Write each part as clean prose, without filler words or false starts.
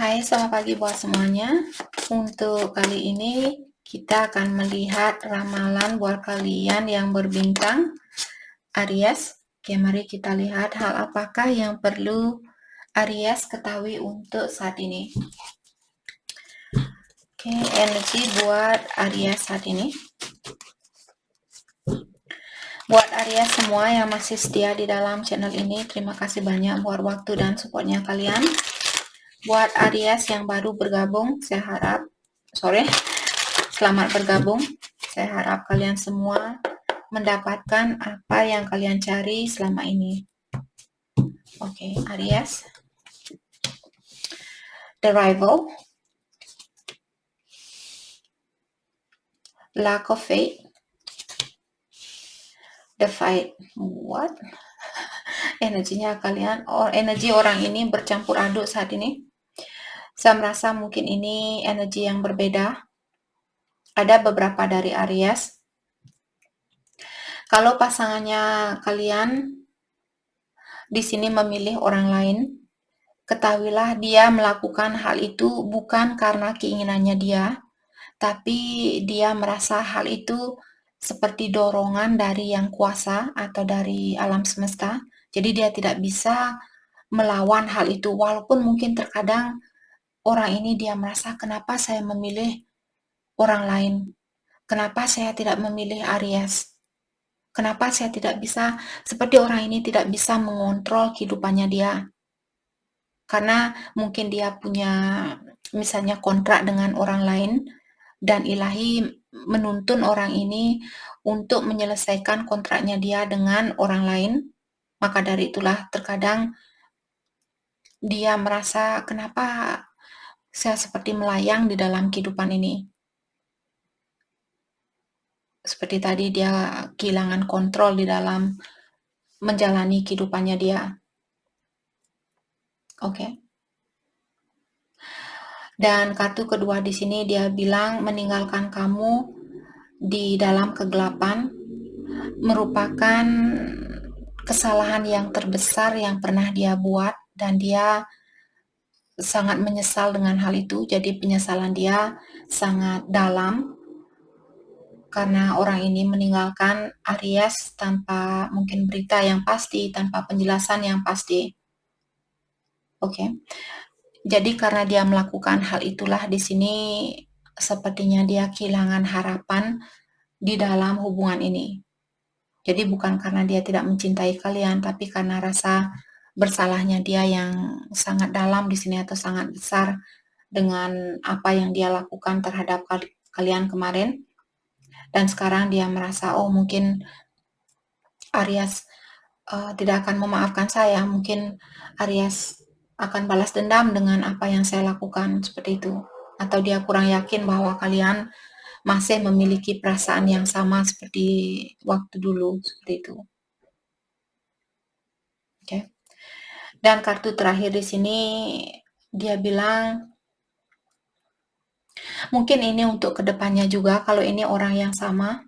Hai, selamat pagi buat semuanya. Untuk kali ini kita akan melihat ramalan buat kalian yang berbintang Aries. Oke, mari kita lihat hal apakah yang perlu Aries ketahui untuk saat ini. Oke, energi buat Aries saat ini. Buat Aries semua yang masih setia di dalam channel ini, terima kasih banyak buat waktu dan supportnya kalian. Buat Aries yang baru bergabung, selamat bergabung. Saya harap kalian semua mendapatkan apa yang kalian cari selama ini. Oke, Aries. The Rival. Lack of faith. The Fight. What? Energinya kalian, energi orang ini bercampur aduk saat ini. Saya merasa mungkin ini energi yang berbeda. Ada beberapa dari Aries. Kalau pasangannya kalian di sini memilih orang lain, ketahuilah dia melakukan hal itu bukan karena keinginannya dia, tapi dia merasa hal itu seperti dorongan dari yang kuasa atau dari alam semesta. Jadi dia tidak bisa melawan hal itu, walaupun mungkin terkadang orang ini dia merasa, kenapa saya memilih orang lain? Kenapa saya tidak memilih Aries? Kenapa saya tidak bisa, seperti orang ini tidak bisa mengontrol kehidupannya dia? Karena mungkin dia punya misalnya kontrak dengan orang lain, dan ilahi menuntun orang ini untuk menyelesaikan kontraknya dia dengan orang lain. Maka dari itulah terkadang dia merasa, kenapa saya seperti melayang di dalam kehidupan ini. Seperti tadi dia kehilangan kontrol di dalam menjalani kehidupannya dia. Oke. Dan kartu kedua di sini dia bilang meninggalkan kamu di dalam kegelapan merupakan kesalahan yang terbesar yang pernah dia buat, dan dia sangat menyesal dengan hal itu. Jadi penyesalan dia sangat dalam karena orang ini meninggalkan Aries tanpa mungkin berita yang pasti, tanpa penjelasan yang pasti. Oke. Jadi karena dia melakukan hal itulah di sini sepertinya dia kehilangan harapan di dalam hubungan ini. Jadi bukan karena dia tidak mencintai kalian, tapi karena rasa bersalahnya dia yang sangat dalam di sini atau sangat besar dengan apa yang dia lakukan terhadap kalian kemarin. Dan sekarang dia merasa, oh mungkin Aries tidak akan memaafkan saya, mungkin Aries akan balas dendam dengan apa yang saya lakukan, seperti itu. Atau dia kurang yakin bahwa kalian masih memiliki perasaan yang sama seperti waktu dulu, seperti itu. Oke. Dan kartu terakhir di sini dia bilang mungkin ini untuk kedepannya juga, kalau ini orang yang sama,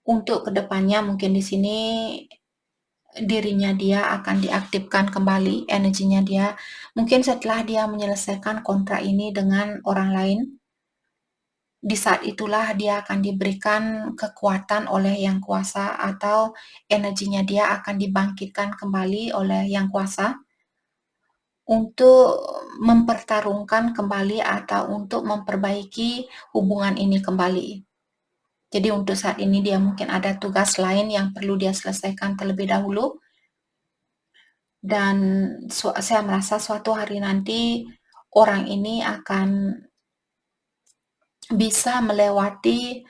untuk kedepannya mungkin di sini dirinya dia akan diaktifkan kembali, energinya dia. Mungkin setelah dia menyelesaikan kontrak ini dengan orang lain, di saat itulah dia akan diberikan kekuatan oleh yang kuasa, atau energinya dia akan dibangkitkan kembali oleh yang kuasa untuk mempertarungkan kembali atau untuk memperbaiki hubungan ini kembali. Jadi untuk saat ini dia mungkin ada tugas lain yang perlu dia selesaikan terlebih dahulu. Dan saya merasa suatu hari nanti orang ini akan bisa melewati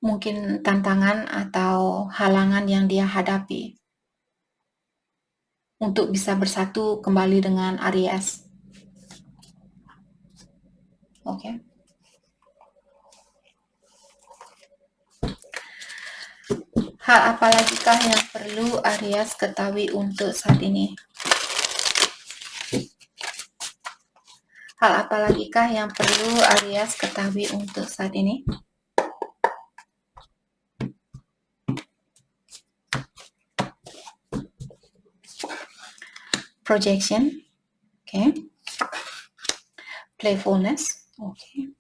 mungkin tantangan atau halangan yang dia hadapi untuk bisa bersatu kembali dengan Aries. Oke. Hal apalagikah yang perlu Aries ketahui untuk saat ini? Hal apalagikah yang perlu Aries ketahui untuk saat ini? Projection. Okay. playfulness, okay.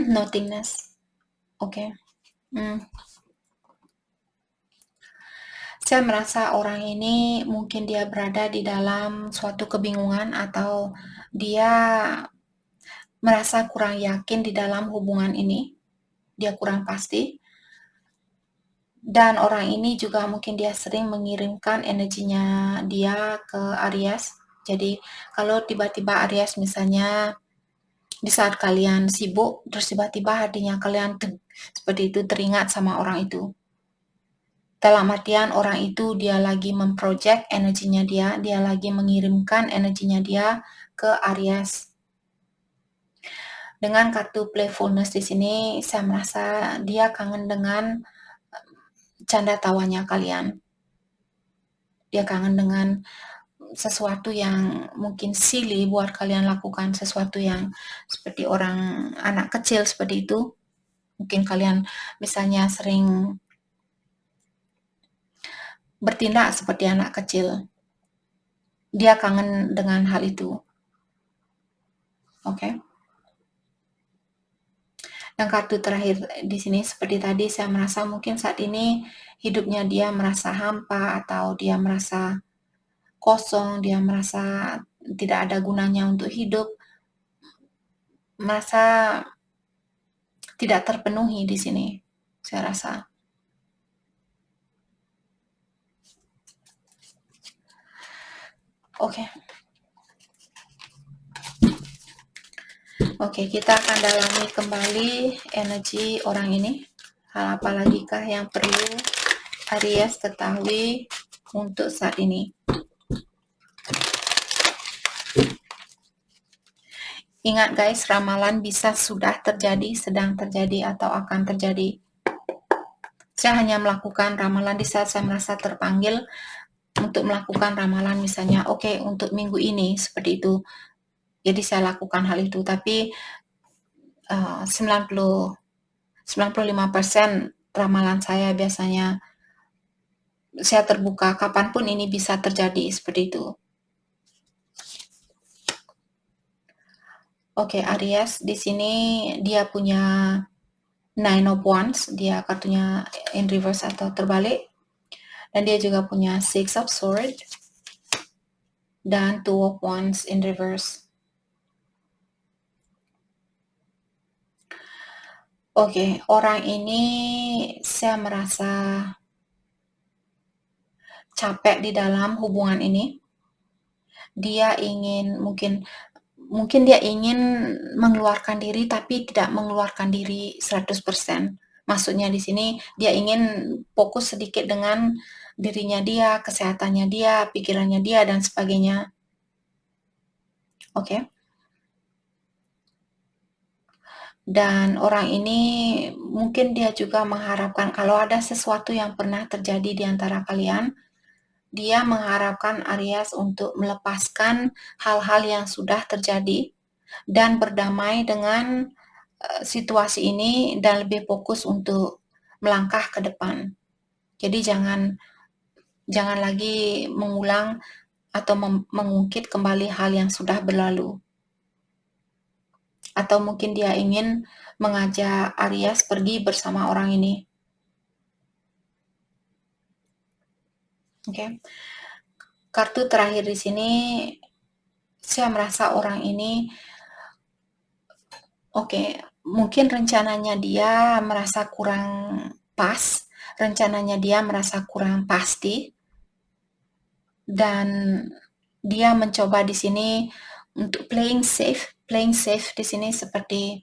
Nothingness, okay. Saya merasa orang ini mungkin dia berada di dalam suatu kebingungan atau dia merasa kurang yakin di dalam hubungan ini, dia kurang pasti. Dan orang ini juga mungkin dia sering mengirimkan energinya dia ke Aries. Jadi kalau tiba-tiba Aries misalnya di saat kalian sibuk, terus tiba-tiba hatinya kalian seperti itu teringat sama orang itu. Dalam artian orang itu dia lagi memproject energinya dia lagi mengirimkan energinya dia ke Aries. Dengan kartu playfulness di sini, saya merasa dia kangen dengan canda tawanya kalian. Dia kangen dengan sesuatu yang mungkin silly buat kalian lakukan, sesuatu yang seperti orang anak kecil seperti itu. Mungkin kalian misalnya sering bertindak seperti anak kecil. Dia kangen dengan hal itu. Oke. Yang kartu terakhir di sini seperti tadi saya merasa mungkin saat ini hidupnya dia merasa hampa atau dia merasa kosong, dia merasa tidak ada gunanya untuk hidup, merasa tidak terpenuhi di sini, saya rasa. Oke. Oke, kita akan dalami kembali energi orang ini. Hal apa lagi kah yang perlu Aries ketahui untuk saat ini? Ingat guys, ramalan bisa sudah terjadi, sedang terjadi, atau akan terjadi. Saya hanya melakukan ramalan di saat saya merasa terpanggil untuk melakukan ramalan misalnya, oke, untuk minggu ini, seperti itu. Jadi saya lakukan hal itu, tapi 95% ramalan saya biasanya saya terbuka kapanpun ini bisa terjadi seperti itu. Oke, Aries di sini dia punya Nine of Wands, dia kartunya in reverse atau terbalik. Dan dia juga punya Six of Swords dan Two of Wands in reverse. Oke, orang ini saya merasa capek di dalam hubungan ini. Dia ingin mungkin dia ingin mengeluarkan diri tapi tidak mengeluarkan diri 100%. Maksudnya di sini dia ingin fokus sedikit dengan dirinya dia, kesehatannya dia, pikirannya dia dan sebagainya. Oke. Dan orang ini mungkin dia juga mengharapkan kalau ada sesuatu yang pernah terjadi di antara kalian, dia mengharapkan Aries untuk melepaskan hal-hal yang sudah terjadi dan berdamai dengan situasi ini dan lebih fokus untuk melangkah ke depan. Jadi jangan lagi mengulang atau mengungkit kembali hal yang sudah berlalu. Atau mungkin dia ingin mengajak Aries pergi bersama orang ini. Oke. Kartu terakhir di sini saya merasa orang ini mungkin rencananya dia merasa kurang pas, rencananya dia merasa kurang pasti. Dan dia mencoba di sini untuk playing safe di sini seperti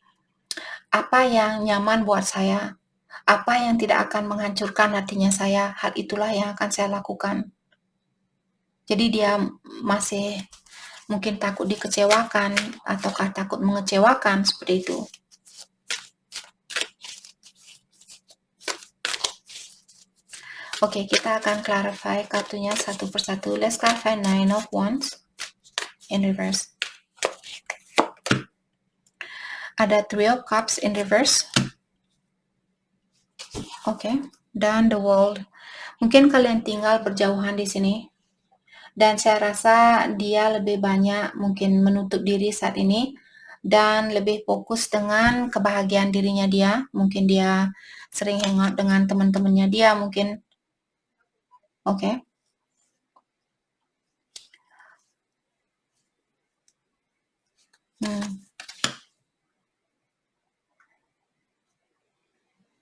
apa yang nyaman buat saya, apa yang tidak akan menghancurkan hatinya saya, hal itulah yang akan saya lakukan. Jadi dia masih mungkin takut dikecewakan ataukah takut mengecewakan seperti itu. Oke, kita akan clarify kartunya satu persatu. Let's clarify Nine of Wands in reverse. Ada Three of Cups in reverse. Oke, dan The World. Mungkin kalian tinggal berjauhan di sini. Dan saya rasa dia lebih banyak mungkin menutup diri saat ini dan lebih fokus dengan kebahagiaan dirinya dia. Mungkin dia sering hangout dengan teman-temannya dia mungkin. Oke.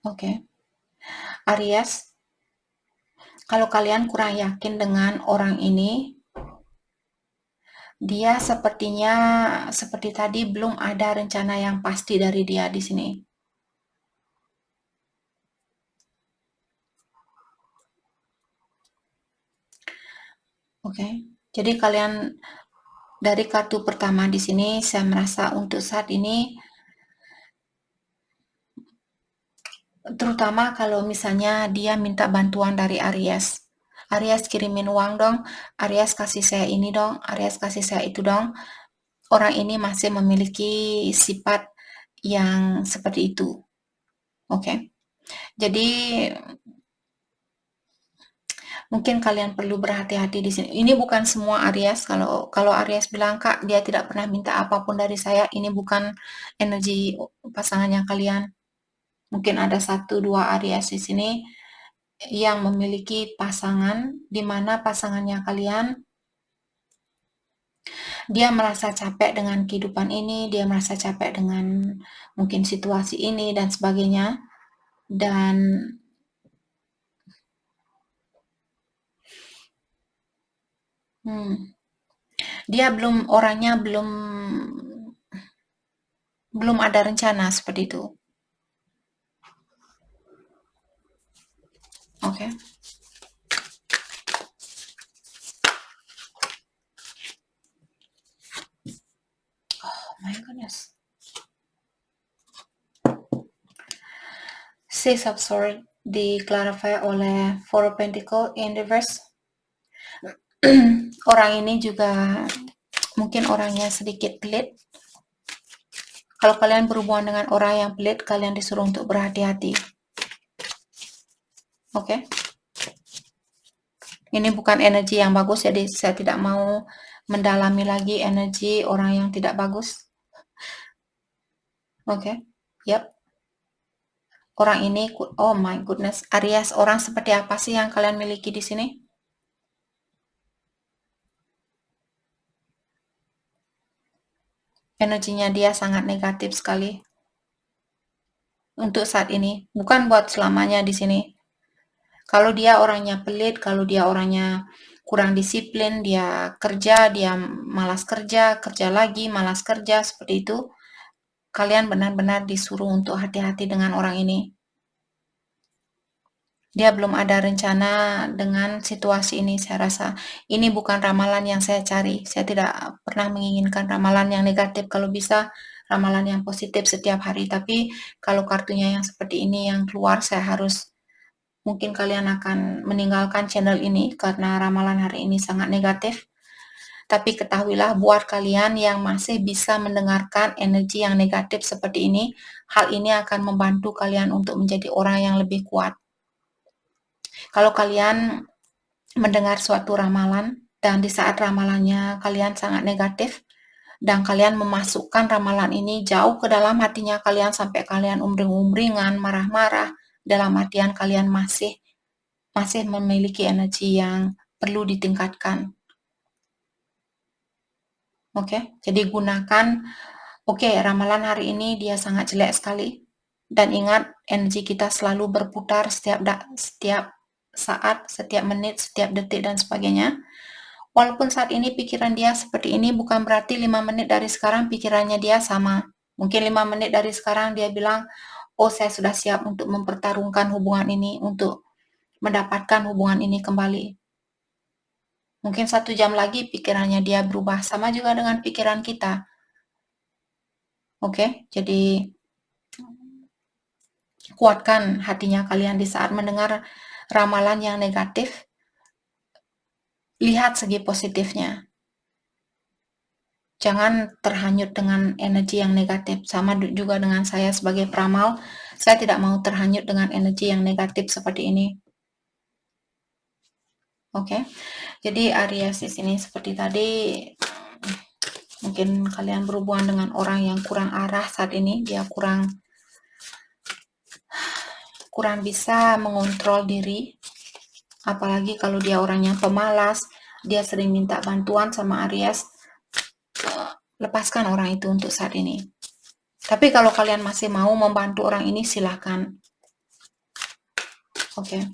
Oke. Aries, kalau kalian kurang yakin dengan orang ini, dia sepertinya seperti tadi belum ada rencana yang pasti dari dia di sini. Oke. Jadi kalian dari kartu pertama di sini saya merasa untuk saat ini terutama kalau misalnya dia minta bantuan dari Aries. Aries kirimin uang dong, Aries kasih saya ini dong, Aries kasih saya itu dong. Orang ini masih memiliki sifat yang seperti itu. Oke. Jadi mungkin kalian perlu berhati-hati di sini. Ini bukan semua Aries. Kalau Aries bilang, "Kak, dia tidak pernah minta apapun dari saya." Ini bukan energi pasangannya kalian. Mungkin ada 1-2 Aries di sini yang memiliki pasangan di mana pasangannya kalian dia merasa capek dengan kehidupan ini, dia merasa capek dengan mungkin situasi ini dan sebagainya. Dan dia orangnya belum ada rencana seperti itu. Oke. Oh my goodness. Six of Swords di-clarify oleh Four of Pentacles in reverse. Orang ini juga mungkin orangnya sedikit pelit. Kalau kalian berhubungan dengan orang yang pelit, kalian disuruh untuk berhati-hati. Oke. Ini bukan energi yang bagus, jadi saya tidak mau mendalami lagi energi orang yang tidak bagus. Oke. Yap. Orang ini, oh my goodness, Aries, orang seperti apa sih yang kalian miliki di sini? Energinya dia sangat negatif sekali. Untuk saat ini, bukan buat selamanya di sini. Kalau dia orangnya pelit, kalau dia orangnya kurang disiplin, dia kerja, dia malas kerja, kerja lagi, malas kerja, seperti itu, kalian benar-benar disuruh untuk hati-hati dengan orang ini. Dia belum ada rencana dengan situasi ini, saya rasa. Ini bukan ramalan yang saya cari. Saya tidak pernah menginginkan ramalan yang negatif. Kalau bisa, ramalan yang positif setiap hari. Tapi kalau kartunya yang seperti ini yang keluar, saya harus mungkin kalian akan meninggalkan channel ini karena ramalan hari ini sangat negatif. Tapi ketahuilah buat kalian yang masih bisa mendengarkan energi yang negatif seperti ini, hal ini akan membantu kalian untuk menjadi orang yang lebih kuat. Kalau kalian mendengar suatu ramalan dan di saat ramalannya kalian sangat negatif dan kalian memasukkan ramalan ini jauh ke dalam hatinya kalian sampai kalian umring-umringan, marah-marah, dalam artian kalian masih memiliki energi yang perlu ditingkatkan. Oke, jadi gunakan, oke, ramalan hari ini dia sangat jelek sekali. Dan ingat, energi kita selalu berputar setiap saat, setiap menit, setiap detik, dan sebagainya. Walaupun saat ini pikiran dia seperti ini, bukan berarti 5 menit dari sekarang pikirannya dia sama. Mungkin 5 menit dari sekarang dia bilang, oh saya sudah siap untuk mempertarungkan hubungan ini, untuk mendapatkan hubungan ini kembali. Mungkin 1 jam lagi pikirannya dia berubah, sama juga dengan pikiran kita. Oke, jadi kuatkan hatinya kalian di saat mendengar ramalan yang negatif. Lihat segi positifnya. Jangan terhanyut dengan energi yang negatif. Sama juga dengan saya sebagai peramal, saya tidak mau terhanyut dengan energi yang negatif seperti ini. Oke. Jadi Aries di sini seperti tadi, mungkin kalian berhubungan dengan orang yang kurang arah saat ini, dia kurang bisa mengontrol diri, apalagi kalau dia orangnya pemalas, dia sering minta bantuan sama Aries. Lepaskan orang itu untuk saat ini. Tapi kalau kalian masih mau membantu orang ini, silahkan. Oke.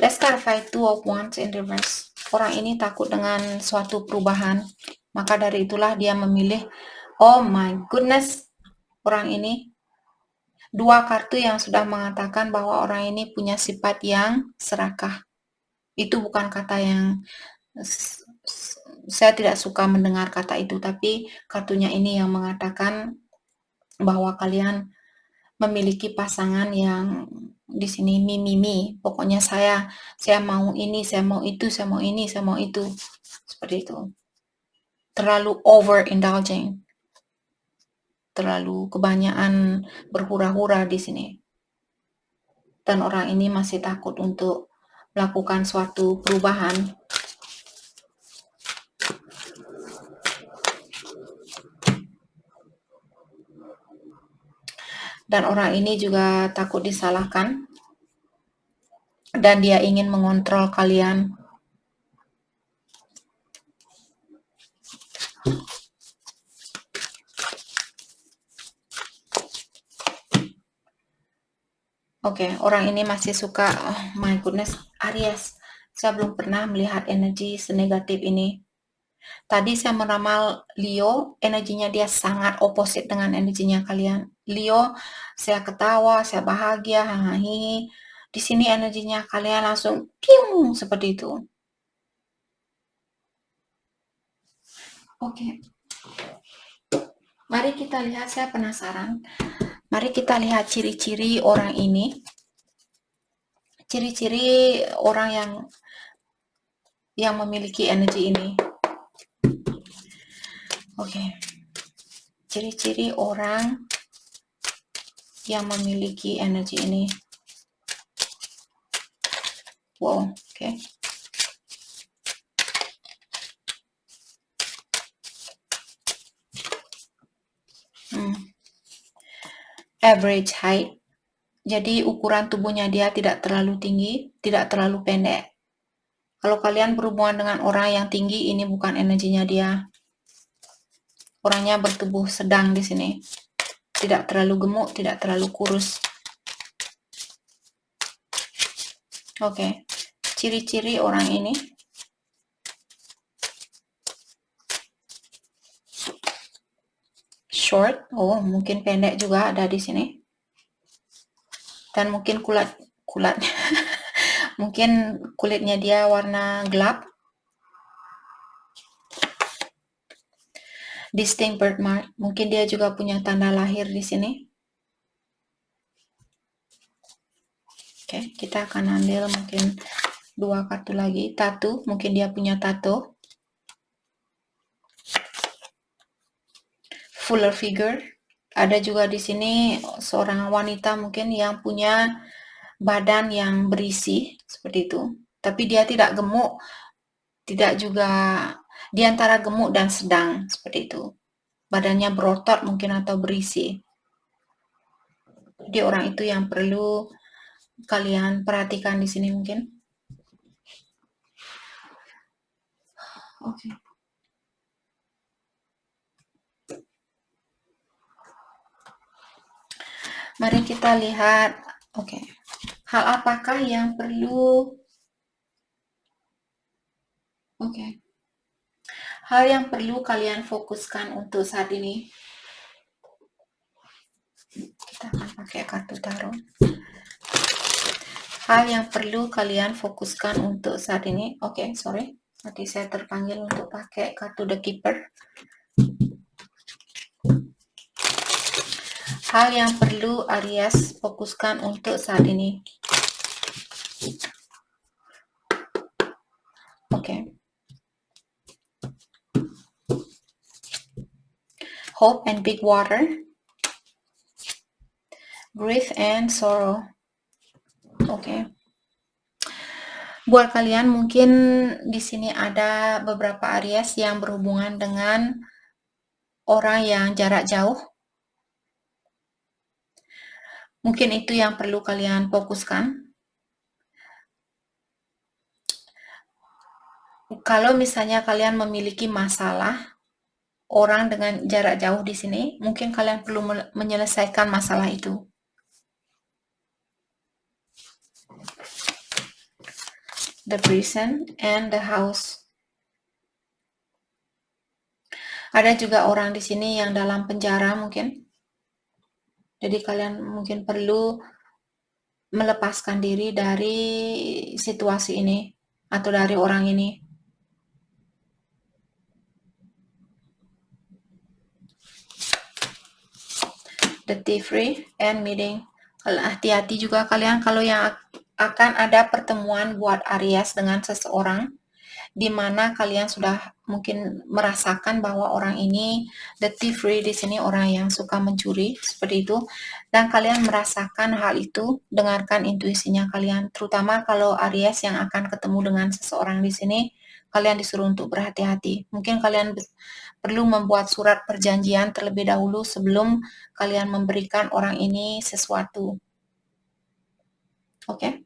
Let's clarify Two of Wands in reverse. Orang ini takut dengan suatu perubahan, maka dari itulah dia memilih, oh my goodness, orang ini, dua kartu yang sudah mengatakan bahwa orang ini punya sifat yang serakah. Itu bukan kata yang, saya tidak suka mendengar kata itu, tapi kartunya ini yang mengatakan bahwa kalian memiliki pasangan yang di sini mimi, pokoknya saya mau ini, saya mau itu, saya mau ini, saya mau itu, seperti itu. Terlalu overindulging, terlalu kebanyakan berhura-hura di sini. Dan orang ini masih takut untuk melakukan suatu perubahan. Dan orang ini juga takut disalahkan. Dan dia ingin mengontrol kalian. Oke, orang ini masih suka, oh my goodness, Aries. Saya belum pernah melihat energi senegatif ini. Tadi saya meramal Leo, energinya dia sangat opposite dengan energinya kalian. Leo, saya ketawa, saya bahagia, hahaha. Di sini energinya kalian langsung piung seperti itu. Oke. Mari kita lihat, saya penasaran. Mari kita lihat ciri-ciri orang ini. Ciri-ciri orang yang memiliki energi ini. Oke. Ciri-ciri orang yang memiliki energi ini. Wow, oke. Average height. Jadi ukuran tubuhnya dia tidak terlalu tinggi, tidak terlalu pendek. Kalau kalian berhubungan dengan orang yang tinggi, ini bukan energinya dia. Orangnya bertubuh sedang di sini. Tidak terlalu gemuk, tidak terlalu kurus. Oke. Ciri-ciri orang ini. Short. Oh, mungkin pendek juga ada di sini. Dan mungkin kulat. Mungkin kulitnya dia warna gelap. Distinct birthmark. Mungkin dia juga punya tanda lahir di sini. Oke, kita akan ambil mungkin 2 kartu lagi. Tattoo, mungkin dia punya tato. Fuller figure. Ada juga di sini seorang wanita mungkin yang punya badan yang berisi seperti itu. Tapi dia tidak gemuk, tidak juga di antara gemuk dan sedang seperti itu. Badannya berotot mungkin atau berisi. Jadi orang itu yang perlu kalian perhatikan di sini mungkin. Oke. Mari kita lihat. Oke. Hal apakah yang perlu? Oke. Hal yang perlu kalian fokuskan untuk saat ini. Kita akan pakai kartu tarot. Hal yang perlu kalian fokuskan untuk saat ini. Oke, sorry. Tadi saya terpanggil untuk pakai kartu The Keeper. Hal yang perlu Aries fokuskan untuk saat ini. Oke. Hope and big water. Grief and sorrow. Oke. Buat kalian mungkin di sini ada beberapa Aries yang berhubungan dengan orang yang jarak jauh. Mungkin itu yang perlu kalian fokuskan. Kalau misalnya kalian memiliki masalah orang dengan jarak jauh di sini, mungkin kalian perlu menyelesaikan masalah itu. The Prison and the House. Ada juga orang di sini yang dalam penjara mungkin. Jadi kalian mungkin perlu melepaskan diri dari situasi ini atau dari orang ini. The Thievery and Meeting. Hati-hati juga kalian kalau yang akan ada pertemuan buat Aries dengan seseorang di mana kalian sudah mungkin merasakan bahwa orang ini, the thievery di sini orang yang suka mencuri seperti itu, dan kalian merasakan hal itu. Dengarkan intuisinya kalian, terutama kalau Aries yang akan ketemu dengan seseorang di sini, kalian disuruh untuk berhati-hati. Mungkin kalian perlu membuat surat perjanjian terlebih dahulu sebelum kalian memberikan orang ini sesuatu. Oke?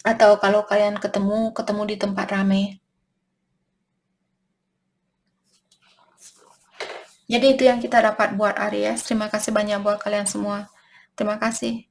Atau kalau kalian ketemu di tempat ramai. Jadi itu yang kita dapat buat Aries. Terima kasih banyak buat kalian semua. Terima kasih.